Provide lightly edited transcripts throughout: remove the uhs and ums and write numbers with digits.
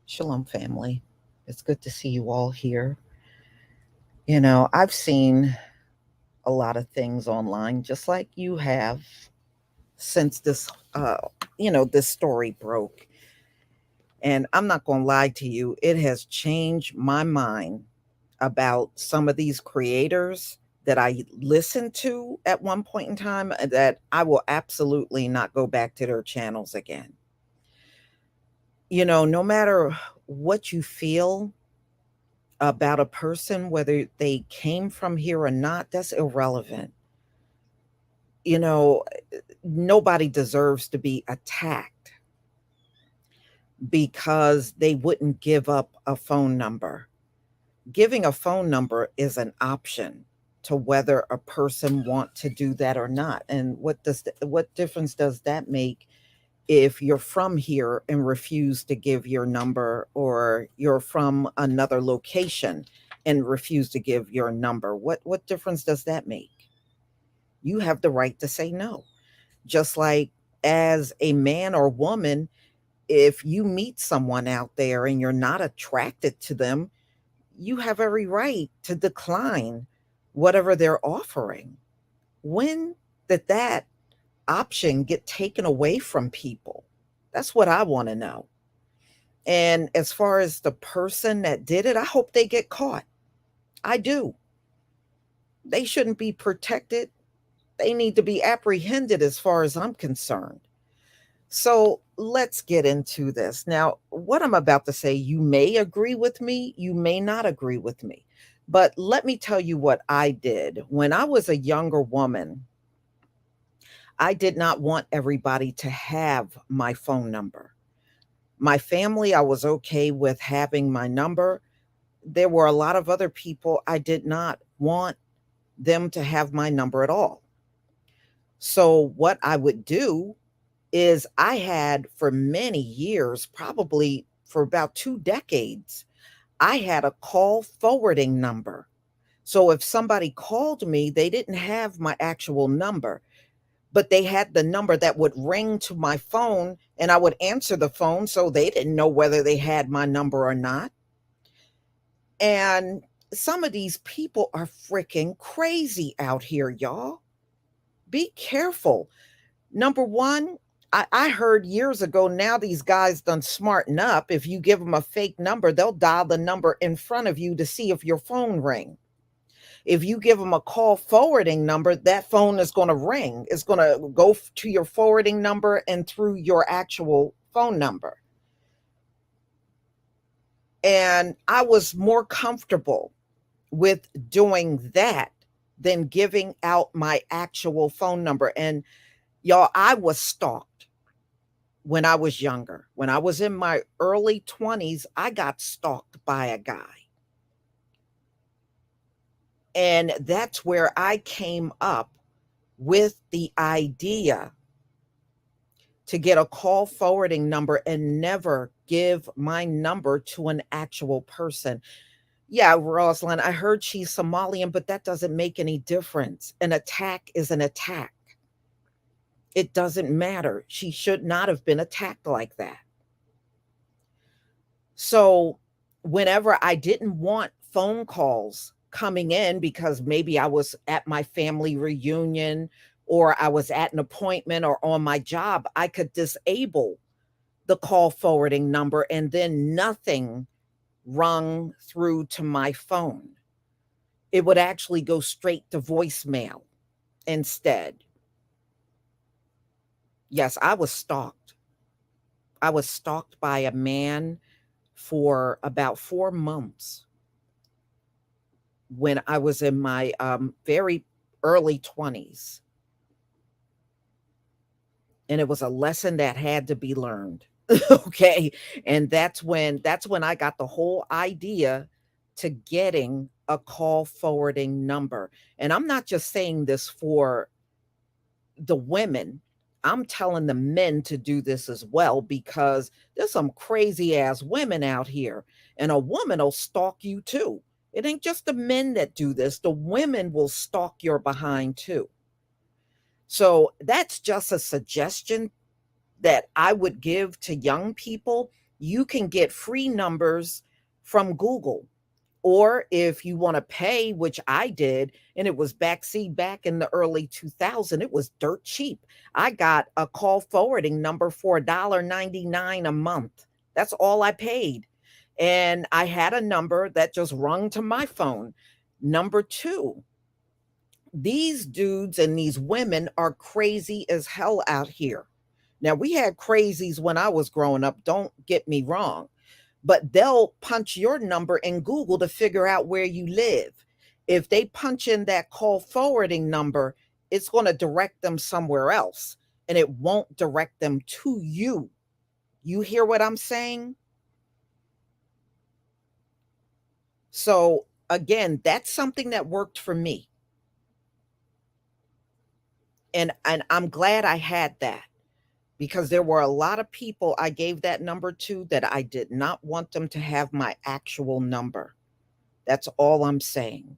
Shalom, family. It's good to see you all here. I've seen a lot of things online, just like you have, since this story broke. And I'm not going to lie to you, it has changed my mind about some of these creators that I listened to at one point in time that I will absolutely not go back to their channels again. No matter what you feel about a person, whether they came from here or not, that's irrelevant. You know, Nobody deserves to be attacked because they wouldn't give up a phone number. Giving a phone number is an option to whether a person want to do that or not. And what difference does that make if you're from here and refuse to give your number, or you're from another location and refuse to give your number? What difference does that make? You have the right to say no. Just like, as a man or woman, if you meet someone out there and you're not attracted to them, you have every right to decline whatever they're offering. When did that option get taken away from people? That's what I want to know. And as far as the person that did it, I hope they get caught. I do. They shouldn't be protected. They need to be apprehended, as far as I'm concerned. So let's get into this. Now, what I'm about to say, you may agree with me, you may not agree with me. But let me tell you what I did. When I was a younger woman, I did not want everybody to have my phone number. My family, I was okay with having my number. There were a lot of other people I did not want them to have my number at all. So, what I would do is, I had for many years, probably for about 2 decades, I had a call forwarding number. So if somebody called me, they didn't have my actual number, but they had the number that would ring to my phone, and I would answer the phone. So they didn't know whether they had my number or not. And some of these people are freaking crazy out here, y'all. Be careful. Number one, I heard years ago, now these guys done smarten up. If you give them a fake number, they'll dial the number in front of you to see if your phone ring. If you give them a call forwarding number, that phone is going to ring. It's going to go to your forwarding number and through your actual phone number. And I was more comfortable with doing that than giving out my actual phone number. And y'all, I was stalked when I was younger. When I was in my early 20s, I got stalked by a guy. And that's where I came up with the idea to get a call forwarding number and never give my number to an actual person. Yeah, Rosalind, I heard she's Somalian, but that doesn't make any difference. An attack is an attack. It doesn't matter. She should not have been attacked like that. So, whenever I didn't want phone calls coming in, because maybe I was at my family reunion, or I was at an appointment, or on my job, I could disable the call forwarding number, and then nothing rung through to my phone. It would actually go straight to voicemail instead. Yes, I was stalked. I was stalked by a man for about 4 months when I was in my very early 20s. And it was a lesson that had to be learned. Okay. And that's when I got the whole idea to getting a call forwarding number. And I'm not just saying this for the women. I'm telling the men to do this as well, because there's some crazy ass women out here, and a woman will stalk you too. It ain't just the men that do this, the women will stalk your behind too. So that's just a suggestion that I would give to young people. You can get free numbers from Google. Or if you want to pay, which I did, and it was back in the early 2000, it was dirt cheap. I got a call forwarding number for $1.99 a month. That's all I paid. And I had a number that just rung to my phone. Number two, these dudes and these women are crazy as hell out here. Now, we had crazies when I was growing up, don't get me wrong, but they'll punch your number in Google to figure out where you live. If they punch in that call forwarding number, it's going to direct them somewhere else and it won't direct them to you. You hear what I'm saying? So, again, that's something that worked for me. And I'm glad I had that because there were a lot of people I gave that number to that I did not want them to have my actual number. That's all I'm saying.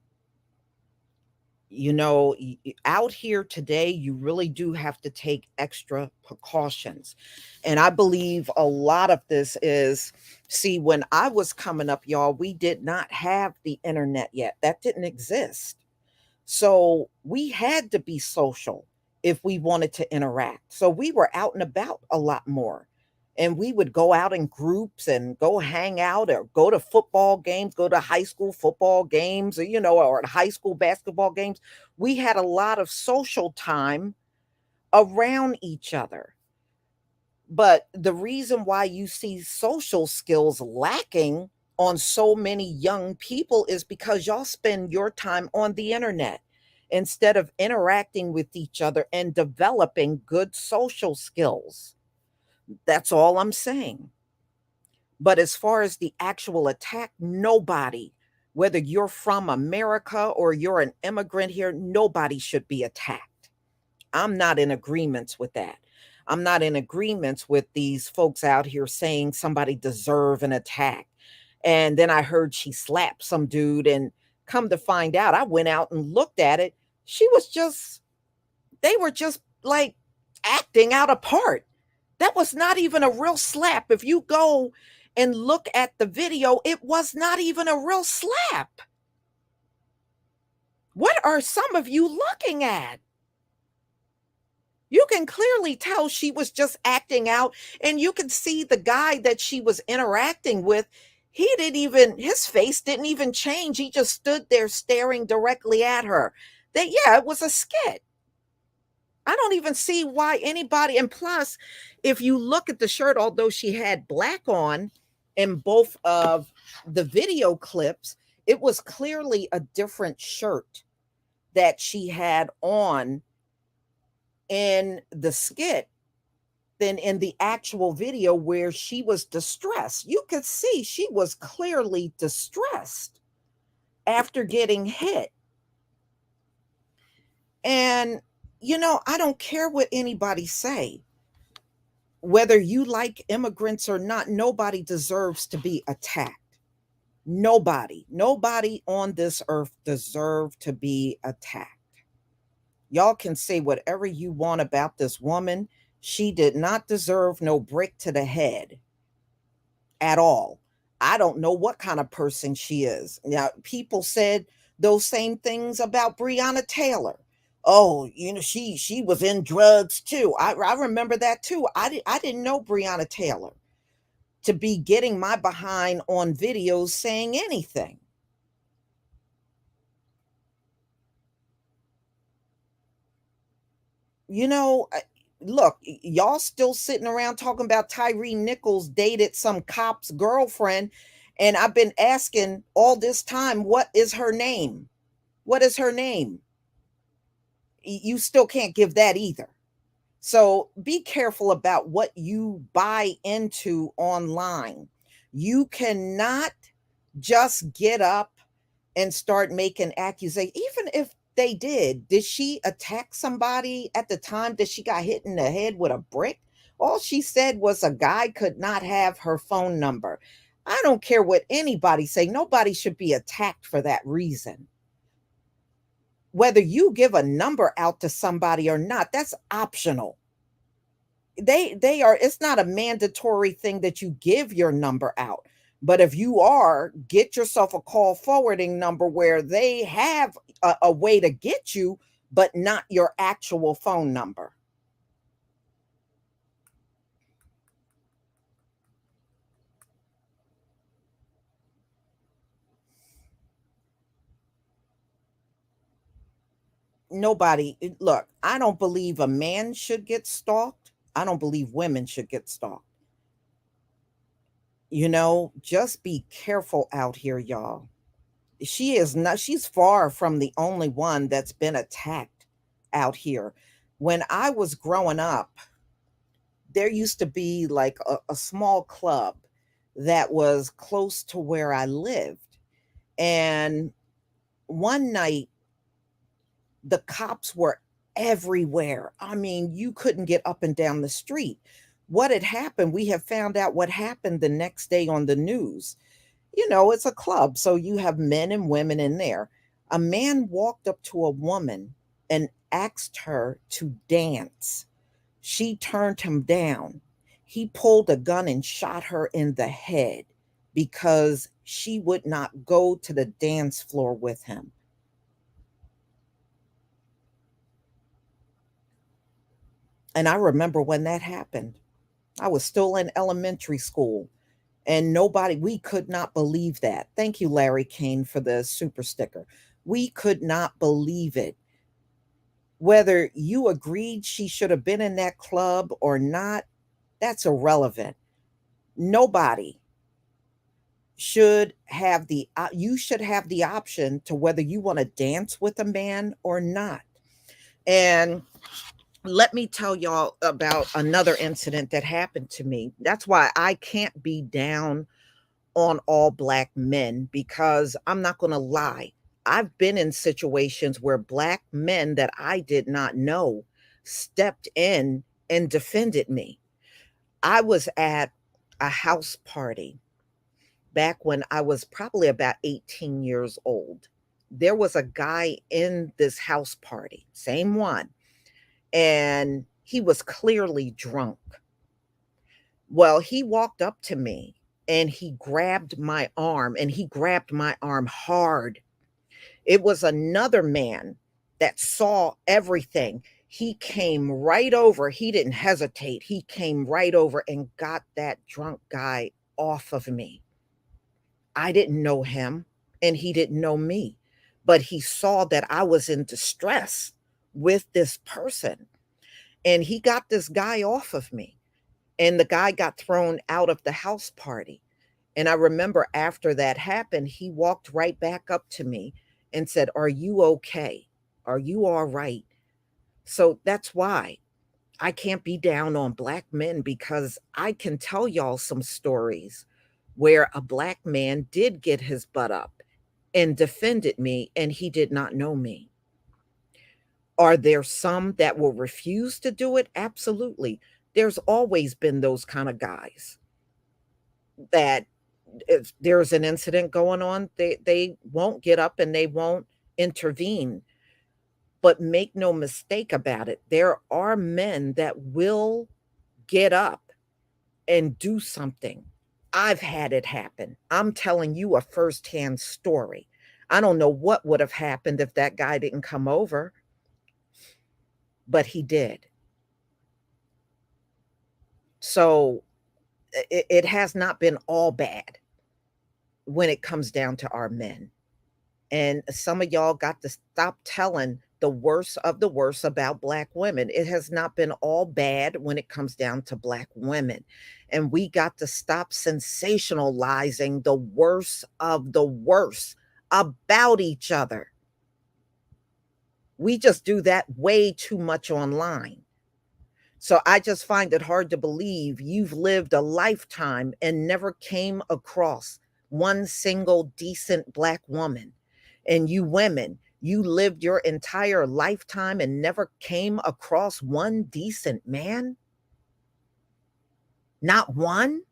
Out here today, you really do have to take extra precautions. And I believe a lot of this is, see, when I was coming up, y'all, we did not have the internet yet. That didn't exist. So we had to be social if we wanted to interact. So we were out and about a lot more. And we would go out in groups and go hang out or go to football games, go to high school football games, or high school basketball games. We had a lot of social time around each other. But the reason why you see social skills lacking on so many young people is because y'all spend your time on the internet instead of interacting with each other and developing good social skills. That's all I'm saying. But as far as the actual attack, nobody, whether you're from America or you're an immigrant here, nobody should be attacked. I'm not in agreements with that. I'm not in agreements with these folks out here saying somebody deserve an attack. And then I heard she slapped some dude and come to find out, I went out and looked at it. She was just they were just like acting out a part. That was not even a real slap. If you go and look at the video, it was not even a real slap. What are some of you looking at? You can clearly tell she was just acting out, and you can see the guy that she was interacting with. His face didn't even change. He just stood there staring directly at her. Yeah, it was a skit. I don't even see why anybody, and plus, if you look at the shirt, although she had black on in both of the video clips, it was clearly a different shirt that she had on in the skit than in the actual video where she was distressed. You could see she was clearly distressed after getting hit. And I don't care what anybody say. Whether you like immigrants or not, nobody deserves to be attacked. Nobody on this earth deserve to be attacked. Y'all can say whatever you want about this woman. She did not deserve no brick to the head at all. I don't know what kind of person she is. Now, people said those same things about Breonna Taylor. Oh, she was in drugs too. I remember that too. I didn't know Breonna Taylor to be getting my behind on videos saying anything. You know, I- Look, y'all still sitting around talking about Tyree Nichols dated some cop's girlfriend, and I've been asking all this time, what is her name? What is her name? You still can't give that either. So be careful about what you buy into online. You cannot just get up and start making accusations. Even if they did she attack somebody at the time that she got hit in the head with a brick? All she said was a guy could not have her phone number. I don't care what anybody say. Nobody should be attacked for that reason. Whether you give a number out to somebody or not, that's optional. They are, it's not a mandatory thing that you give your number out. But if you are, get yourself a call forwarding number where they have a way to get you, but not your actual phone number. Nobody, look, I don't believe a man should get stalked. I don't believe women should get stalked. Just be careful out here, y'all. She is not, she's far from the only one that's been attacked out here. When I was growing up, there used to be like a small club that was close to where I lived. And one night, the cops were everywhere. I mean, you couldn't get up and down the street. What had happened, we have found out what happened the next day on the news. It's a club, so you have men and women in there. A man walked up to a woman and asked her to dance. She turned him down. He pulled a gun and shot her in the head because she would not go to the dance floor with him. And I remember when that happened. I was still in elementary school, and we could not believe that. Thank you, Larry Kane, for the super sticker. We could not believe it. Whether you agreed she should have been in that club or not, that's irrelevant. Nobody you should have the option to whether you want to dance with a man or not. And let me tell y'all about another incident that happened to me. That's why I can't be down on all black men, because I'm not going to lie. I've been in situations where black men that I did not know stepped in and defended me. I was at a house party back when I was probably about 18 years old. There was a guy in this house party, same one, and he was clearly drunk. Well, he walked up to me and he grabbed my arm, and he grabbed my arm hard. It was another man that saw everything. He came right over. He didn't hesitate. He came right over and got that drunk guy off of me. I didn't know him and he didn't know me, but he saw that I was in distress with this person, and he got this guy off of me. And the guy got thrown out of the house party. And I remember after that happened, he walked right back up to me and said, "Are you okay? Are you all right?" So that's why I can't be down on black men, because I can tell y'all some stories where a black man did get his butt up and defended me, and he did not know me. Are there some that will refuse to do it? Absolutely. There's always been those kind of guys that if there's an incident going on, they won't get up and they won't intervene. But make no mistake about it, there are men that will get up and do something. I've had it happen. I'm telling you a firsthand story. I don't know what would have happened if that guy didn't come over, but he did. So it has not been all bad when it comes down to our men. And some of y'all got to stop telling the worst of the worst about black women. It has not been all bad when it comes down to black women. And we got to stop sensationalizing the worst of the worst about each other. We just do that way too much online. So I just find it hard to believe you've lived a lifetime and never came across one single decent black woman. And you women, you lived your entire lifetime and never came across one decent man? Not one?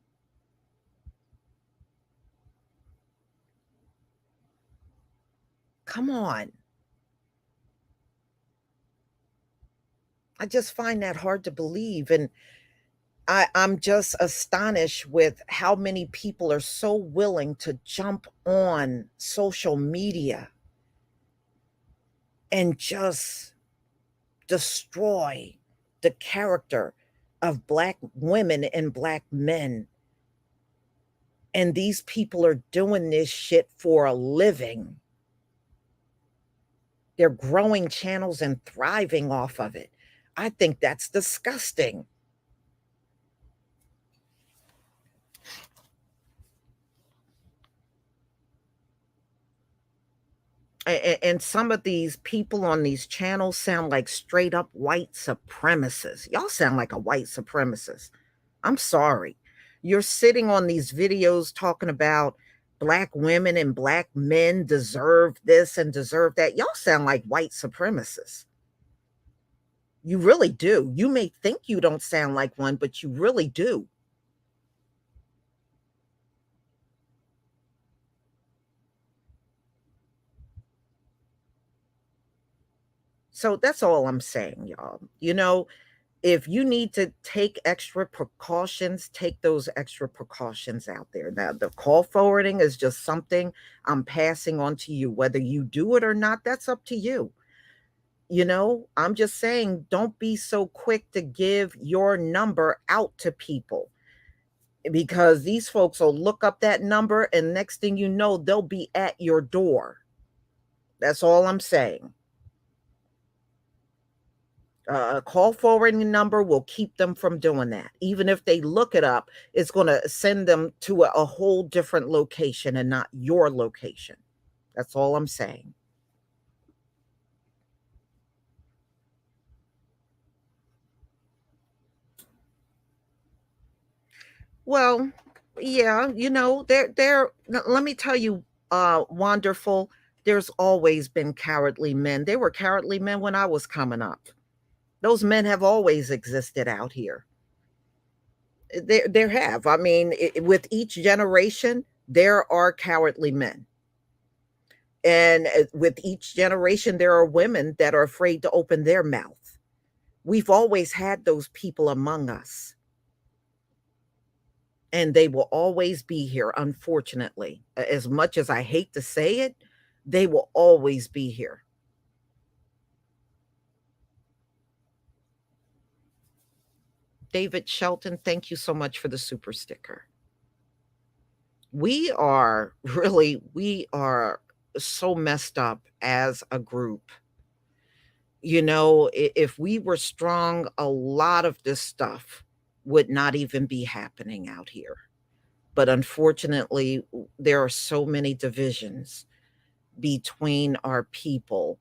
Come on. I just find that hard to believe. And I'm just astonished with how many people are so willing to jump on social media and just destroy the character of Black women and Black men. And these people are doing this shit for a living. They're growing channels and thriving off of it. I think that's disgusting. And some of these people on these channels sound like straight up white supremacists. Y'all sound like a white supremacist. I'm sorry. You're sitting on these videos talking about Black women and Black men deserve this and deserve that. Y'all sound like white supremacists. You really do. You may think you don't sound like one, but you really do. So that's all I'm saying, y'all. If you need to take extra precautions, take those extra precautions out there. Now, the call forwarding is just something I'm passing on to you. Whether you do it or not, that's up to you. I'm just saying, don't be so quick to give your number out to people because these folks will look up that number and next thing you know, they'll be at your door. That's all I'm saying. A call forwarding number will keep them from doing that. Even if they look it up, it's going to send them to a whole different location and not your location. That's all I'm saying. Well, yeah, let me tell you, wonderful, there's always been cowardly men. There were cowardly men when I was coming up. Those men have always existed out here. There have. I mean, with each generation, there are cowardly men. And with each generation, there are women that are afraid to open their mouth. We've always had those people among us, and they will always be here, unfortunately. As much as I hate to say it, they will always be here. David Shelton, thank you so much for the super sticker. We are so messed up as a group. If we were strong, a lot of this stuff would not even be happening out here. But unfortunately, there are so many divisions between our people.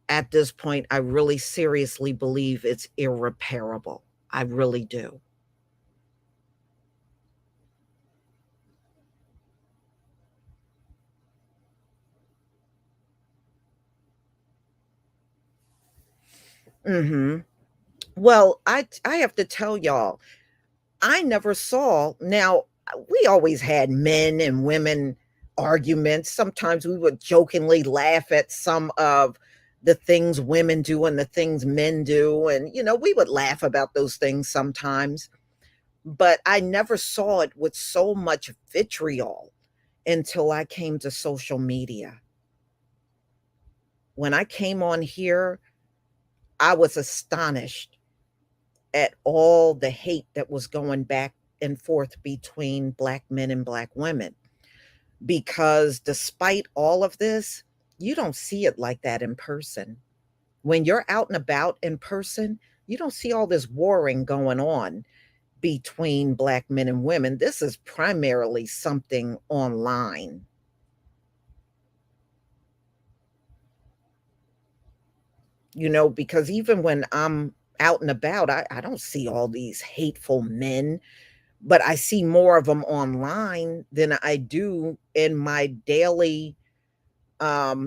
At this point, I really seriously believe it's irreparable. I really do. Mhm. Well, I have to tell y'all, I never saw now, we always had men and women arguments. Sometimes we would jokingly laugh at some of the things women do and the things men do, and, we would laugh about those things sometimes, but I never saw it with so much vitriol until I came to social media. When I came on here, I was astonished at all the hate that was going back and forth between Black men and Black women. Because despite all of this, you don't see it like that in person. When you're out and about in person, you don't see all this warring going on between Black men and women. This is primarily something online. Because even when I'm out and about, I don't see all these hateful men, but I see more of them online than I do in my daily,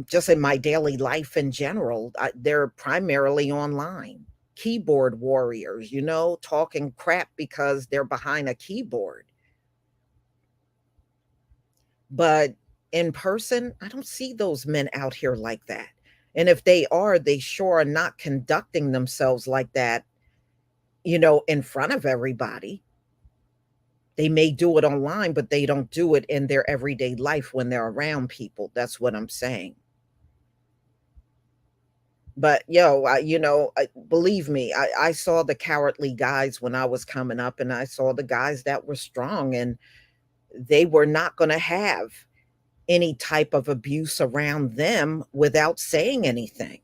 just in my daily life in general. They're primarily online. Keyboard warriors, talking crap because they're behind a keyboard. But in person, I don't see those men out here like that. And if they are, they sure are not conducting themselves like that in front of everybody. They may do it online, but they don't do it in their everyday life when they're around people. That's what I'm saying. But believe me, I saw the cowardly guys when I was coming up, and I saw the guys that were strong, and they were not going to have any type of abuse around them without saying anything.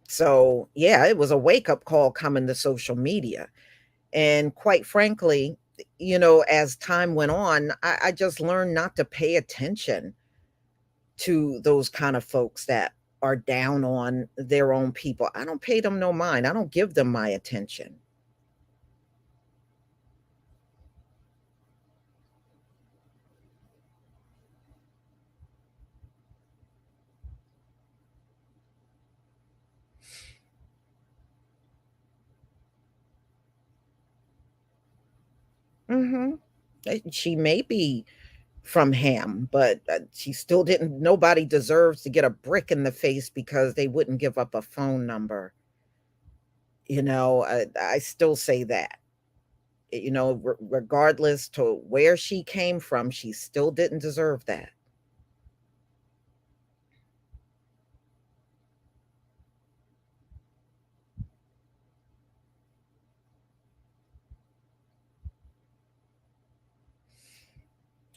So, yeah, it was a wake up call coming to social media. And quite frankly, as time went on, I just learned not to pay attention to those kind of folks that are down on their own people. I don't pay them no mind. I don't give them my attention. Mhm. She may be from Ham, but she still didn't nobody deserves to get a brick in the face because they wouldn't give up a phone number. I still say that. Regardless to where she came from, she still didn't deserve that.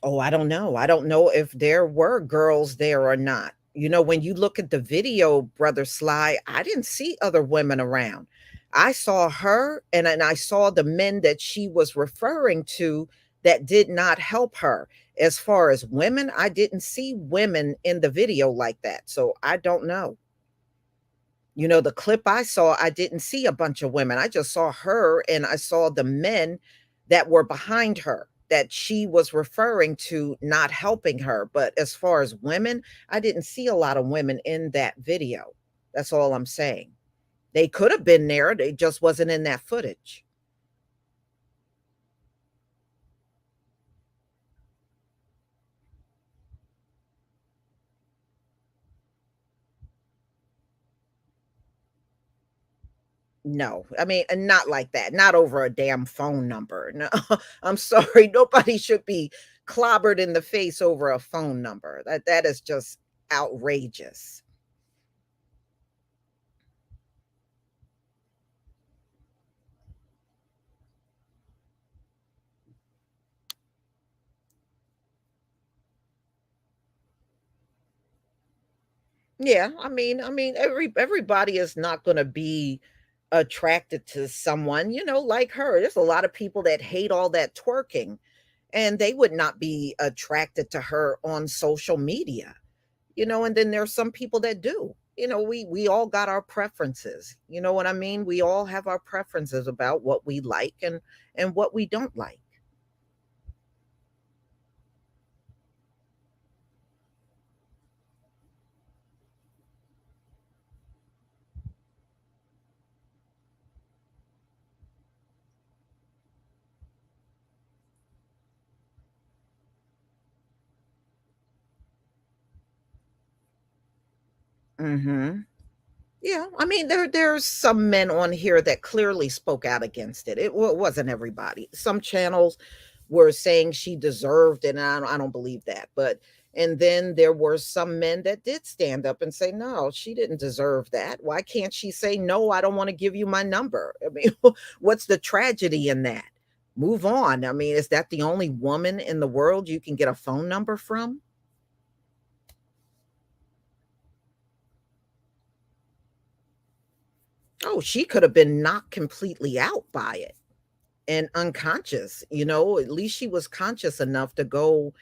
Oh, I don't know. I don't know if there were girls there or not. When you look at the video, Brother Sly, I didn't see other women around. I saw her, and I saw the men that she was referring to that did not help her. As far as women, I didn't see women in the video like that. So I don't know. The clip I saw, I didn't see a bunch of women. I just saw her, and I saw the men that were behind her that she was referring to not helping her. But as far as women, I didn't see a lot of women in that video. That's all I'm saying. They could have been there, they just wasn't in that footage. No, I mean, and not like that, not over a damn phone number. No, I'm sorry. Nobody should be clobbered in the face over a phone number. That is just outrageous. Yeah, I mean, everybody is not going to be attracted to someone, like her. There's a lot of people that hate all that twerking, and they would not be attracted to her on social media. And then there's some people that do. We all got our preferences. You know what I mean? We all have our preferences about what we like and what we don't like. Mhm. Yeah, I mean, there's some men on here that clearly spoke out against it. It wasn't everybody. Some channels were saying she deserved it, and I don't believe that. But and then there were some men that did stand up and say, no, she didn't deserve that. Why can't she say, no, I don't want to give you my number? I mean, what's the tragedy in that? Move on. I mean, is that the only woman in the world you can get a phone number from? Oh, she could have been knocked completely out by it and unconscious. At least she was conscious enough to go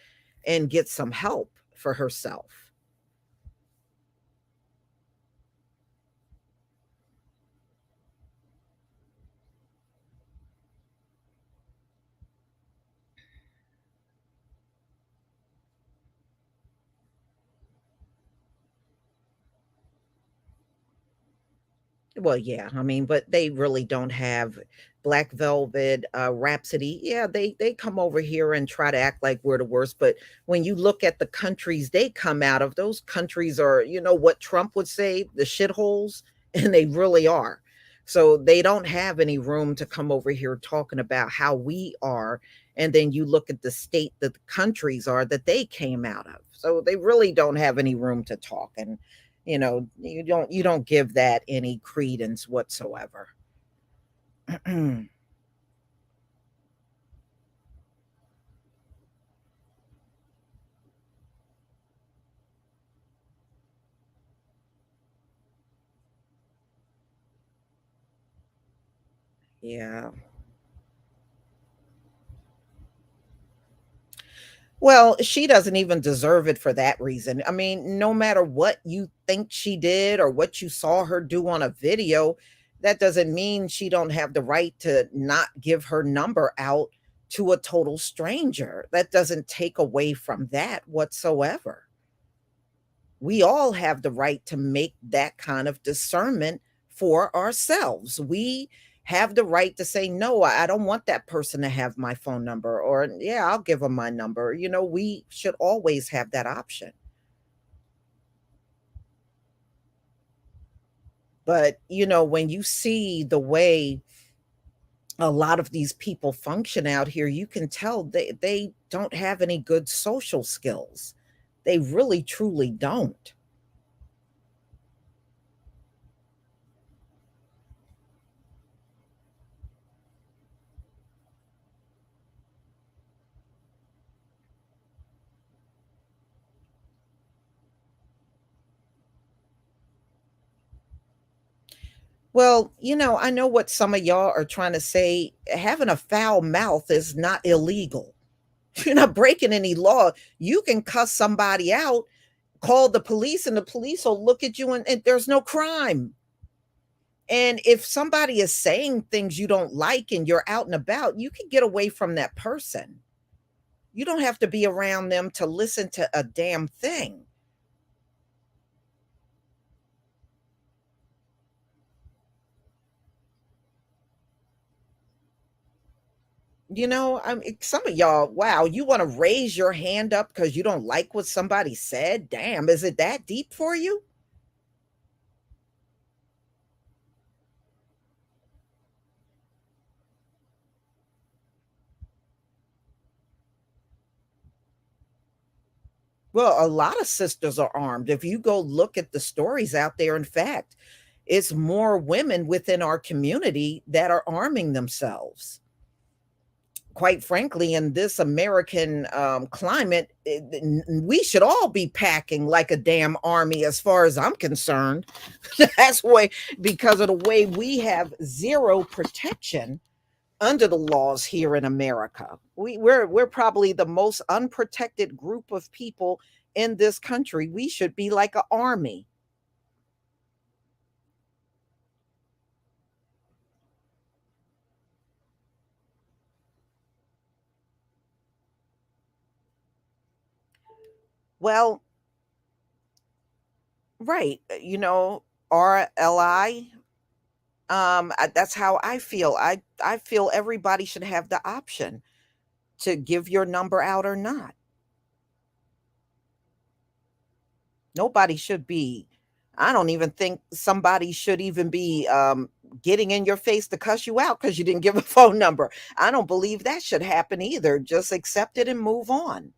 and get some help for herself. Well, yeah, I mean, but they really don't have Black Velvet, Rhapsody. Yeah, they come over here and try to act like we're the worst. But when you look at the countries they come out of, those countries are, what Trump would say, the shitholes, and they really are. So they don't have any room to come over here talking about how we are. And then you look at the state that the countries are that they came out of. So they really don't have any room to talk. And you don't give that any credence whatsoever. Yeah. Well, she doesn't even deserve it for that reason. I mean, no matter what you think she did or what you saw her do on a video, that doesn't mean she don't have the right to not give her number out to a total stranger. That doesn't take away from that whatsoever. We all have the right to make that kind of discernment for ourselves. We have the right to say, no, I don't want that person to have my phone number, or yeah, I'll give them my number. We should always have that option. But, when you see the way a lot of these people function out here, you can tell they don't have any good social skills. They really, truly don't. Well, I know what some of y'all are trying to say. Having a foul mouth is not illegal. You're not breaking any law. You can cuss somebody out, call the police, and the police will look at you and there's no crime. And if somebody is saying things you don't like and you're out and about, you can get away from that person. You don't have to be around them to listen to a damn thing. I mean, some of y'all, wow, you want to raise your hand up because you don't like what somebody said? Damn, is it that deep for you? Well, a lot of sisters are armed. If you go look at the stories out there, in fact, it's more women within our community that are arming themselves. Quite frankly, in this American climate, we should all be packing like a damn army, as far as I'm concerned. That's why, because of the way we have zero protection under the laws here in America. We're probably the most unprotected group of people in this country. We should be like an army. Well, right, RLI. That's how I feel. I feel everybody should have the option to give your number out or not. Nobody should be. I don't even think somebody should even be getting in your face to cuss you out because you didn't give a phone number. I don't believe that should happen either. Just accept it and move on.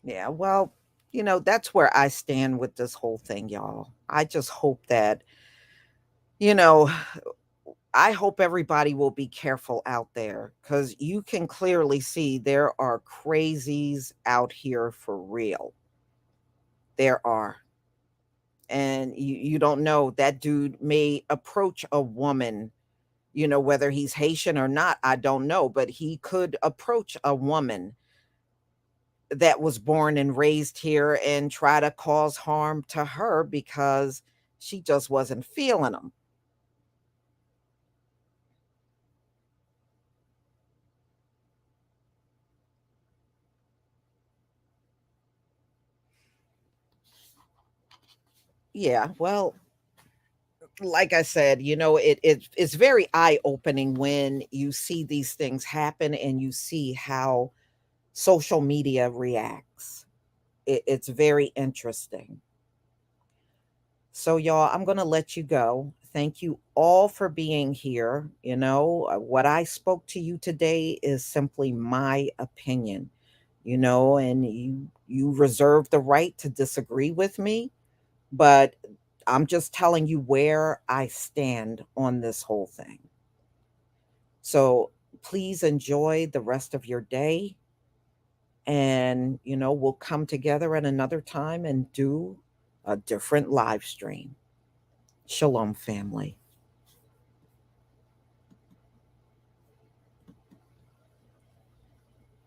Yeah, well, that's where I stand with this whole thing, y'all. I just hope that, you know, I hope everybody will be careful out there because you can clearly see there are crazies out here for real. There are. And you don't know, that dude may approach a woman Whether he's Haitian or not, I don't know, but he could approach a woman that was born and raised here and try to cause harm to her because she just wasn't feeling him. Yeah, well, like I said, it's very eye-opening when you see these things happen and you see how social media reacts. It's very interesting. So, y'all, I'm going to let you go. Thank you all for being here. What I spoke to you today is simply my opinion, and you reserve the right to disagree with me, but I'm just telling you where I stand on this whole thing. So, please enjoy the rest of your day, and we'll come together at another time and do a different live stream. Shalom, family.